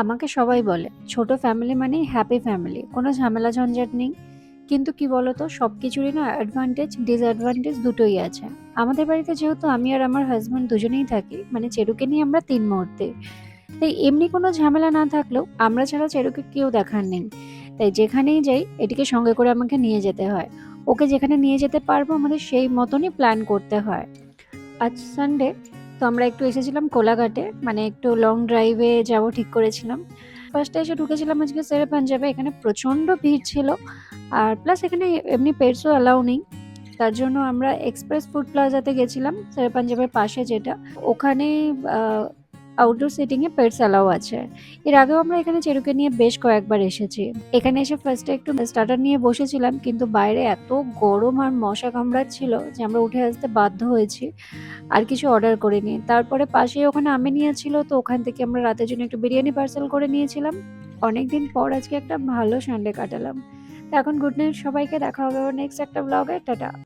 আমাকে সবাই বলে, ছোট ফ্যামিলি মানেই হ্যাপি ফ্যামিলি। কোনো ঝামেলা ঝঞ্ঝাট নেই। কিন্তু কি বলতো সবকিছুরই না অ্যাডভান্টেজ, ডিসঅ্যাডভান্টেজ দুটোই আছে। আমাদের বাড়িতে যেহেতু আমি আর আমার হাসব্যান্ড দুজনেই থাকি, মানে চেরুকে নিয়ে আমরা ৩ মুহূর্তে। তাই এমনি কোনো ঝামেলা না থাকলেও আমরা ছাড়া চেরুকে কেউ দেখার নেই। তাই যেখানেই যাই এটিকে সঙ্গে করে আমাকে নিয়ে যেতে হয়। ওকে যেখানে নিয়ে যেতে পারবো আমাদের সেই মতনই প্ল্যান করতে হয়। আজ সানডে, তো আমরা একটু এসেছিলাম কোলাঘাটে, মানে একটু লং ড্রাইভে যাবো ঠিক করেছিলাম। ফার্স্টে এসে ঢুকেছিলাম আজকে শেরে পাঞ্জাবে। এখানে প্রচণ্ড ভিড় ছিল। আর প্লাস এখানে এমনি পেটসও অ্যালাউ নেই। তার জন্য আমরা এক্সপ্রেস ফুড প্লাজাতে গেছিলাম, শেরে পাঞ্জাবের পাশে যেটা। ওখানে আউটডোর সিটিং এ পেটস অ্যালাউ আছে। এর আগেও আমরা এখানে চেরুকে নিয়ে বেশ কয়েকবার এসেছি। এখানে এসে ফার্স্টে একটু স্টার্টার নিয়ে বসেছিলাম, কিন্তু বাইরে এত গরম আর মশা কামড়াচ্ছিল যে আমরা উঠে আসতে বাধ্য হয়েছি। আর কিছু অর্ডার করিনি। তারপরে পাশেই ওখানে আমিনিয়া ছিল, তো ওখান থেকে আমরা রাতের জন্য একটু বিরিয়ানি পার্সেল করে নিয়েছিলাম। অনেকদিন পর আজকে একটা ভালো সানডে কাটালাম। তো এখন গুড নাইট সবাইকে, দেখা হবে নেক্সট একটা ব্লগে। টাটা।